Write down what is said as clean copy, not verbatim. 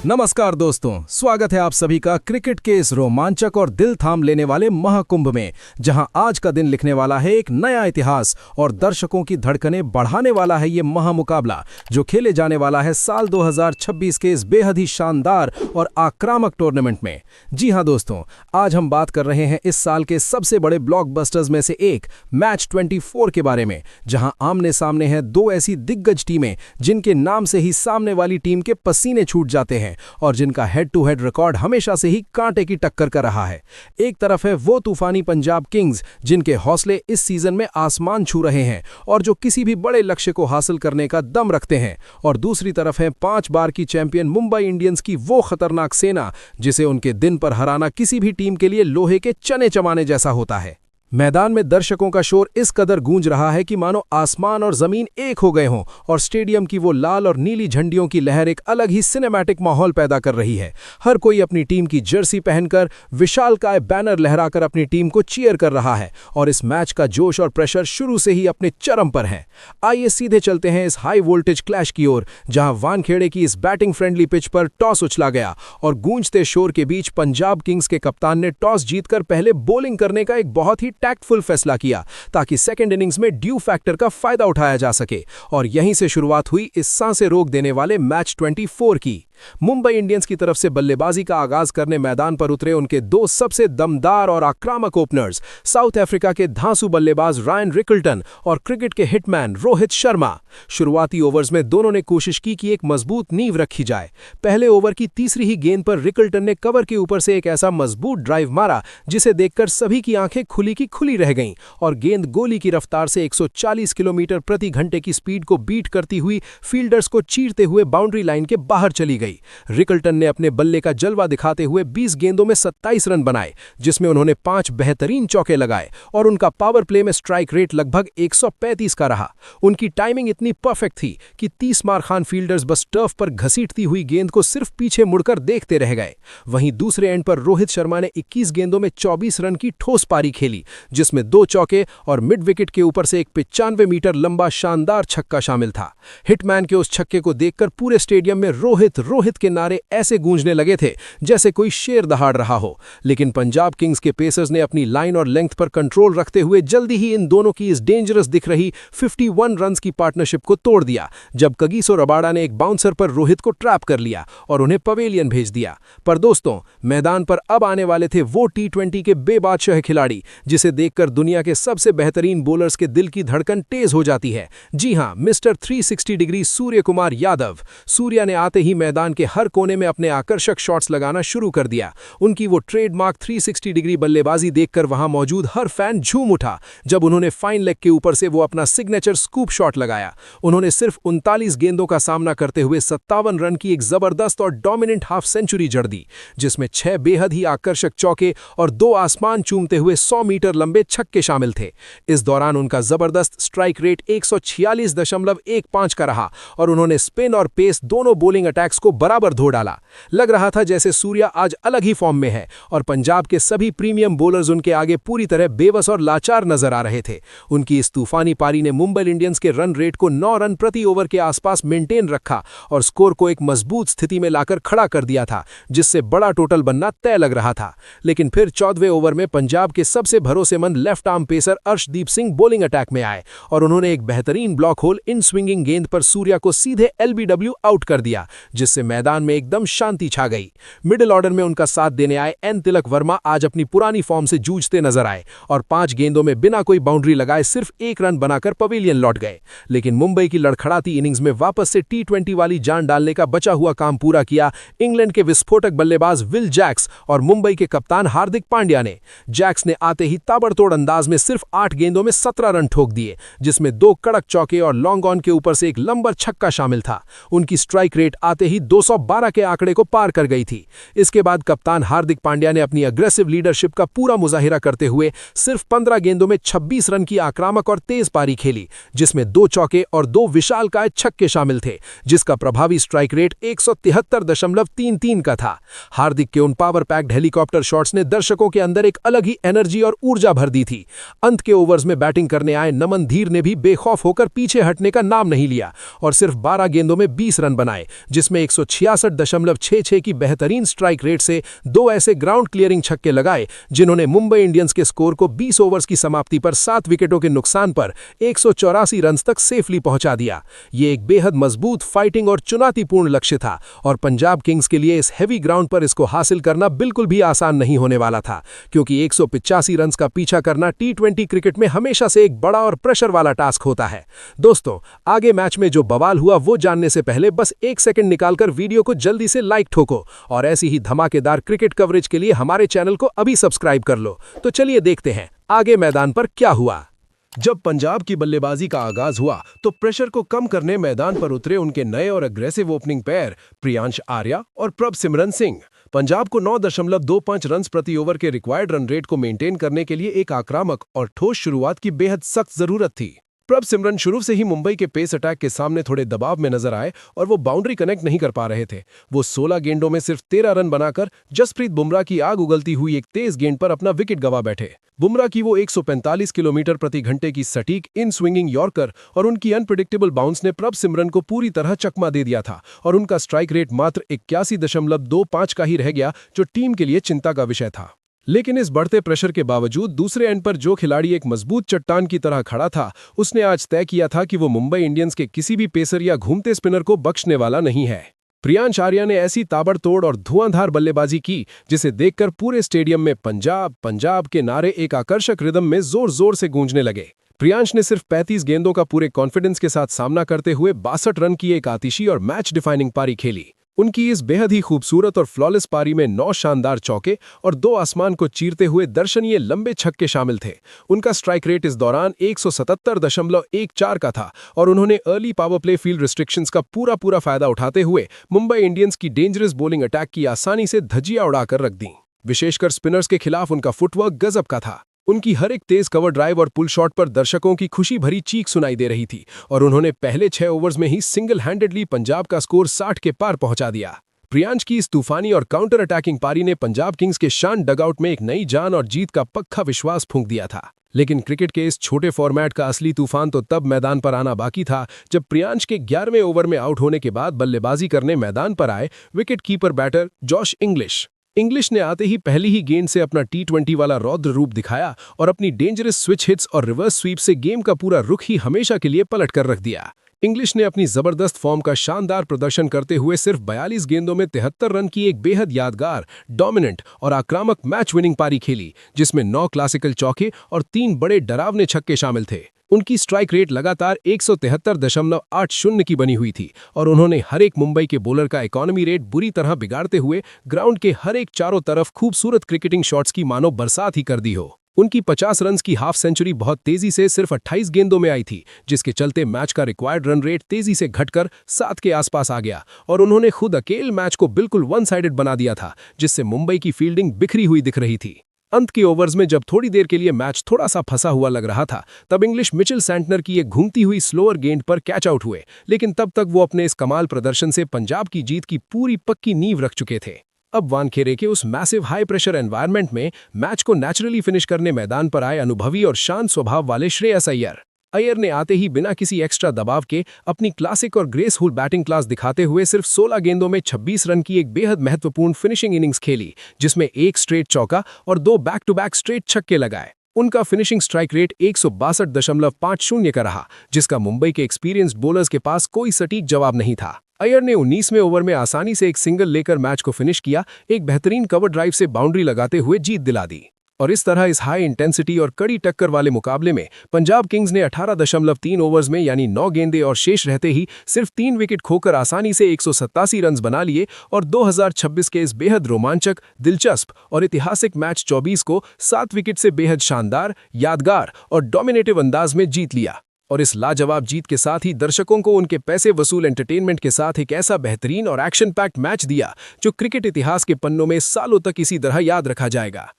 नमस्कार दोस्तों, स्वागत है आप सभी का क्रिकेट के इस रोमांचक और दिल थाम लेने वाले महाकुंभ में, जहां आज का दिन लिखने वाला है एक नया इतिहास और दर्शकों की धड़कनें बढ़ाने वाला है ये महामुकाबला जो खेले जाने वाला है साल 2026 के इस बेहद ही शानदार और आक्रामक टूर्नामेंट में। जी हां दोस्तों, आज हम बात कर रहे हैं इस साल के सबसे बड़े ब्लॉकबस्टर्स में से एक मैच 24 के बारे में, जहां आमने सामने हैं दो ऐसी दिग्गज टीमें जिनके नाम से ही सामने वाली टीम के पसीने छूट जाते हैं और जिनका हेड टू हेड रिकॉर्ड हमेशा से ही कांटे की टक्कर का रहा है। एक तरफ है वो तूफानी पंजाब किंग्स जिनके हौसले इस सीजन में आसमान छू रहे हैं और जो किसी भी बड़े लक्ष्य को हासिल करने का दम रखते हैं, और दूसरी तरफ है 5 बार की चैंपियन मुंबई इंडियंस की वो खतरनाक सेना जिसे उनके दिन पर हराना किसी भी टीम के लिए लोहे के चने चबाने जैसा होता है। मैदान में दर्शकों का शोर इस कदर गूंज रहा है कि मानो आसमान और जमीन एक हो गए हों और स्टेडियम की वो लाल और नीली झंडियों की लहर एक अलग ही सिनेमैटिक माहौल पैदा कर रही है। हर कोई अपनी टीम की जर्सी पहनकर विशालकाय बैनर लहराकर अपनी टीम को चीयर कर रहा है और इस मैच का जोश और प्रेशर शुरू से ही अपने चरम पर है। आइए सीधे चलते हैं इस हाई वोल्टेज क्लैश की ओर, जहां वानखेड़े की इस बैटिंग फ्रेंडली पिच पर टॉस उछला गया और गूंजते शोर के बीच पंजाब किंग्स के कप्तान ने टॉस जीतकर पहले बॉलिंग करने का एक बहुत ही टैक्टफुल फैसला किया ताकि सेकंड इनिंग्स में ड्यू फैक्टर का फायदा उठाया जा सके, और यहीं से शुरुआत हुई इस सांसें रोक देने वाले मैच 24 की। मुंबई इंडियंस की तरफ से बल्लेबाजी का आगाज करने मैदान पर उतरे उनके दो सबसे दमदार और आक्रामक ओपनर्स, साउथ अफ्रीका के धांसू बल्लेबाज रायन रिकल्टन और क्रिकेट के हिटमैन रोहित शर्मा। शुरुआती ओवर्स में दोनों ने कोशिश की कि एक मजबूत नींव रखी जाए। पहले ओवर की तीसरी ही गेंद पर रिकल्टन ने कवर के ऊपर से एक ऐसा मजबूत ड्राइव मारा जिसे देखकर सभी की आंखें खुली की खुली रह गईं और गेंद गोली की रफ्तार से 140 किलोमीटर प्रति घंटे की स्पीड को बीट करती हुई फील्डर्स को चीरते हुए बाउंड्री लाइन के बाहर चली गई। रिकल्टन ने अपने बल्ले का जलवा दिखाते हुए 20 गेंदों में 27 रन बनाए, जिसमें उन्होंने 5 बेहतरीन चौके लगाए और उनका पावर प्ले में स्ट्राइक रेट लगभग 135 का रहा। उनकी टाइमिंग इतनी परफेक्ट थी कि 30 मार खान फील्डर्स बस टर्फ पर घसीटती हुई गेंद को सिर्फ पीछे मुड़कर देखते रह गए। वहीं दूसरे एंड पर रोहित शर्मा ने 21 गेंदों में 24 रन की ठोस पारी खेली, जिसमें 2 चौके और मिड विकेट के ऊपर से एक 95 मीटर लंबा शानदार छक्का शामिल था। हिटमैन के उस छक्के को देखकर पूरे स्टेडियम में रोहित रोहित के नारे ऐसे गूंजने लगे थे जैसे कोई शेर दहाड़ रहा हो। लेकिन पंजाब किंग्स के पेसर्स ने अपनी लाइन और लेंथ पर कंट्रोल रखते हुए जल्दी ही इन दोनों की इस डेंजरस दिख रही 51 रन्स की पार्टनरशिप को तोड़ दिया, जब कगिसो रबाडा ने एक बाउंसर पर रोहित को ट्रैप कर लिया और उन्हें पवेलियन भेज दिया। पर दोस्तों, मैदान पर अब आने वाले थे वो टी20 के बेबादशाह खिलाड़ी जिसे देखकर दुनिया के सबसे बेहतरीन बॉलर्स के दिल की धड़कन तेज हो जाती है। जी हां, मिस्टर 360 डिग्री सूर्य कुमार यादव। सूर्या ने आते ही मैदान के हर कोने में अपने आकर्षक शॉट्स लगाना शुरू कर दिया। उनकी वो ट्रेडमार्क 360 डिग्री बल्लेबाजी देखकर वहां मौजूद हर फैन झूम उठा जब उन्होंने फाइन लेग के ऊपर से वो अपना सिग्नेचर स्कूप शॉट लगाया। उन्होंने सिर्फ 39 गेंदों का सामना करते हुए 57 रन की एक जबरदस्त और डोमिनेंट हाफ सेंचुरी जड़ दी, जिसमें 6 बेहद ही आकर्षक चौके और 2 आसमान चूमते हुए 100 मीटर लंबे छक्के शामिल थे। इस दौरान उनका जबरदस्त स्ट्राइक रेट 146.15 का रहा और उन्होंने स्पिन और पेस दोनों बॉलिंग अटैक्स को बराबर धो डाला। लग रहा था जैसे सूर्या आज अलग ही फॉर्म में है और पंजाब के सभी प्रीमियम बॉलर्स उनके आगे पूरी तरह बेबस और लाचार नजर आ रहे थे। उनकी इस तूफानी पारी ने मुंबई इंडियंस के रन रेट को 9 रन प्रति ओवर के आसपास मेंटेन रखा और स्कोर को एक मजबूत स्थिति में लाकर खड़ा कर दिया था, जिससे बड़ा टोटल बनना तय लग रहा था। लेकिन फिर 14वें ओवर में पंजाब के सबसे भरोसेमंद left arm pacer Arshdeep Singh bowling attack में आए और उन्होंने एक बेहतरीन ब्लॉक होल इन स्विंगिंग गेंद पर सूर्या को सीधे LBW आउट कर दिया, जिससे मैदान में एकदम शांति छा गई। मिडिल ऑर्डर में उनका साथ देने आए एन तिलक वर्मा आज अपनी पुरानी फॉर्म से जूझते नजर आए और 5 गेंदों में बिना कोई बाउंड्री लगाए सिर्फ 1 रन बनाकर पवेलियन लौट गए। लेकिन मुंबई की लड़खड़ाती इनिंग्स में वापस से टी20 वाली जान डालने का बचा हुआ काम पूरा किया इंग्लैंड के विस्फोटक बल्लेबाज विल जैक्स और मुंबई के कप्तान हार्दिक पांड्या ने। जैक्स ने आते ही ताबड़तोड़ अंदाज में सिर्फ 8 गेंदों में 17 रन ठोक दिए, जिसमें 2 कड़क चौके और लॉन्ग ऑन के ऊपर से एक लंबर छक्का शामिल था। उनकी स्ट्राइक रेट आते ही 212 के आंकड़े को पार कर गई थी। इसके बाद कप्तान हार्दिक पांड्या ने अपनी अग्रेसिव लीडरशिप का पूरा मुजाहिरा करते हुए सिर्फ 15 गेंदों में 26 रन की आक्रामक और तेज पारी खेली, जिसमें 2 चौके और 2 विशालकाय छक्के शामिल थे, जिसका प्रभावी स्ट्राइक रेट 173.33 का था। हार्दिक के उन पावर पैक्ड हेलीकॉप्टर शॉट्स ने दर्शकों के अंदर एक अलग ही एनर्जी और ऊर्जा भर दी थी। अंत के ओवर्स में बैटिंग करने आए नमन धीर ने भी बेखौफ होकर पीछे हटने का नाम नहीं लिया और सिर्फ 12 गेंदों में 20 रन बनाए, जिसमें 166.66 की बेहतरीन स्ट्राइक रेट से 2 ऐसे ग्राउंड क्लियरिंग छक्के लगाए जिन्होंने मुंबई इंडियंस के स्कोर को 20 ओवर्स की समाप्ति पर 7 विकेटों के नुकसान पर 184 रन तक सेफली पहुंचा दिया। ये एक बेहद मजबूत, फाइटिंग और चुनौतीपूर्ण लक्ष्य था और पंजाब किंग्स के लिए इस हैवी ग्राउंड पर इसको हासिल करना बिल्कुल भी आसान नहीं होने वाला था, क्योंकि 185 रन का पीछा करना टी20 क्रिकेट में हमेशा से एक बड़ा और प्रेशर वाला टास्क होता है। दोस्तों, आगे मैच में जो बवाल हुआ वो जानने से पहले बस 1 सेकंड निकालकर वीडियो को जल्दी से लाइक ठोको और ऐसी ही धमाकेदार क्रिकेट कवरेज के लिए हमारे चैनल को अभी सब्सक्राइब कर लो। तो चलिए देखते हैं आगे मैदान पर क्या हुआ। जब पंजाब की बल्लेबाजी का आगाज हुआ तो प्रेशर को कम करने मैदान पर उतरे उनके नए और aggressive opening pair Priyansh Arya और प्रभसिमरन सिंह। पंजाब को 9.25 रन प्रति ओवर के रिक्वायर्ड रन रेट को मेंटेन करने के लिए एक आक्रामक और ठोस शुरुआत की बेहद सख्त जरूरत थी। प्रभसिमरन शुरू से ही मुंबई के पेस अटैक के सामने थोड़े दबाव में नजर आए और वो बाउंड्री कनेक्ट नहीं कर पा रहे थे। वो 16 गेंदों में सिर्फ 13 रन बनाकर जसप्रीत बुमराह की आग उगलती हुई एक तेज गेंद पर अपना विकेट गंवा बैठे। बुमराह की वो 145 किलोमीटर प्रति घंटे की सटीक इन स्विंगिंग यॉर्कर और उनकी अनप्रेडिक्टेबल बाउंस ने प्रभसिमरन को पूरी तरह चकमा दे दिया था और उनका स्ट्राइक रेट मात्र 81.25 का ही रह गया, जो टीम के लिए चिंता का विषय था। लेकिन इस बढ़ते प्रेशर के बावजूद दूसरे एंड पर जो खिलाड़ी एक मजबूत चट्टान की तरह खड़ा था, उसने आज तय किया था कि वो मुंबई इंडियंस के किसी भी पेसर या घूमते स्पिनर को बख्शने वाला नहीं है। प्रियांश आर्या ने ऐसी ताबड़तोड़ और धुआंधार बल्लेबाजी की जिसे देखकर पूरे स्टेडियम में पंजाब पंजाब के नारे एक आकर्षक रिदम में जोर जोर से गूंजने लगे। प्रियांश ने सिर्फ 35 गेंदों का पूरे कॉन्फिडेंस के साथ सामना करते हुए 62 रन की एक आतिशी और मैच डिफाइनिंग पारी खेली। उनकी इस बेहद ही खूबसूरत और फ्लॉलेस पारी में 9 शानदार चौके और 2 आसमान को चीरते हुए दर्शनीय लंबे छक्के शामिल थे। उनका स्ट्राइक रेट इस दौरान 177.14 का था और उन्होंने early power play field restrictions का पूरा फायदा उठाते हुए मुंबई इंडियंस की डेंजरस बॉलिंग अटैक की आसानी से धज्जियां उड़ाकर रख दी। विशेषकर स्पिनर्स के खिलाफ उनका फुटवर्क गजब का था। उनकी हर एक तेज कवर ड्राइव और पुल शॉट पर दर्शकों की खुशी भरी चीख सुनाई दे रही थी और उन्होंने पहले 6 ओवर्स में ही सिंगल हैंडेडली पंजाब का स्कोर 60 के पार पहुंचा दिया। प्रियांश की इस तूफानी और काउंटर अटैकिंग पारी ने पंजाब किंग्स के शान डगआउट में एक नई जान और जीत का पक्का विश्वास फूंक दिया था। लेकिन क्रिकेट के इस छोटे फॉर्मेट का असली तूफान तो तब मैदान पर आना बाकी था जब प्रियांश के 11वें ओवर में आउट होने के बाद बल्लेबाजी करने मैदान पर आए wicket keeper batter Josh Inglis ने आते ही पहली ही गेंद से अपना टी20 वाला रौद्र रूप दिखाया और अपनी डेंजरस स्विच हिट्स और रिवर्स स्वीप से गेम का पूरा रुख ही हमेशा के लिए पलट कर रख दिया। इंग्लिश ने अपनी जबरदस्त फॉर्म का शानदार प्रदर्शन करते हुए सिर्फ 42 गेंदों में 73 रन की एक बेहद यादगार, डोमिनेंट और आक्रामक मैच विनिंग पारी खेली, जिसमें 9 क्लासिकल चौके और 3 बड़े डरावने छक्के शामिल थे। उनकी स्ट्राइक रेट लगातार 173.80 की बनी हुई थी और उन्होंने हर एक मुंबई के बॉलर का इकोनॉमी रेट बुरी तरह बिगाड़ते हुए ग्राउंड के हर एक चारों तरफ खूबसूरत क्रिकेटिंग शॉट्स की मानो बरसात ही कर दी हो। उनकी 50 रन की हाफ सेंचुरी बहुत तेजी से सिर्फ 28 गेंदों में आई थी, जिसके चलते मैच का रिक्वायर्ड रन रेट तेजी से घटकर 7 के आसपास आ गया और उन्होंने खुद अकेले मैच को बिल्कुल वन साइडेड बना दिया था, जिससे मुंबई की फील्डिंग बिखरी हुई दिख रही थी। अंत के ओवर्स में जब थोड़ी देर के लिए मैच थोड़ा सा फंसा हुआ लग रहा था, तब इंग्लिश मिचेल सैंटनर की एक घूमती हुई स्लोअर गेंद पर कैच आउट हुए, लेकिन तब तक वो अपने इस कमाल प्रदर्शन से पंजाब की जीत की पूरी पक्की नींव रख चुके थे। अब वानखेड़े के उस मैसिव हाई प्रेशर एनवायरनमेंट में मैच को नेचुरली फिनिश करने मैदान पर आए अनुभवी और शांत स्वभाव वाले श्रेयस अय्यर ने आते ही बिना किसी एक्स्ट्रा दबाव के अपनी क्लासिक और ग्रेसफुल बैटिंग क्लास दिखाते हुए सिर्फ 16 गेंदों में 26 रन की एक बेहद महत्वपूर्ण फिनिशिंग इनिंग्स खेली, जिसमें 1 स्ट्रेट चौका और 2 बैक टू बैक स्ट्रेट छक्के लगाए। उनका फिनिशिंग स्ट्राइक रेट 162.50 का रहा, जिसका मुंबई के एक्सपीरियंस्ड बॉलर्स के पास कोई सटीक जवाब नहीं था। अय्यर ने 19वें ओवर में आसानी से एक सिंगल लेकर मैच को फिनिश किया, एक बेहतरीन कवर ड्राइव से बाउंड्री लगाते हुए जीत दिला दी। और इस तरह इस हाई इंटेंसिटी और कड़ी टक्कर वाले मुकाबले में पंजाब किंग्स ने 18.3 ओवर्स में यानी 9 गेंदें और शेष रहते ही सिर्फ 3 विकेट खोकर आसानी से 187 रन बना लिए और 2026 के इस बेहद रोमांचक, दिलचस्प और ऐतिहासिक मैच 24 को 7 विकेट से बेहद शानदार, यादगार और डोमिनेटिव अंदाज में जीत लिया। और इस लाजवाब जीत के साथ ही दर्शकों को उनके पैसे वसूल एंटरटेनमेंट के साथ एक ऐसा बेहतरीन और एक्शन पैक्ड मैच दिया जो क्रिकेट इतिहास के पन्नों में सालों तक इसी तरह याद रखा जाएगा।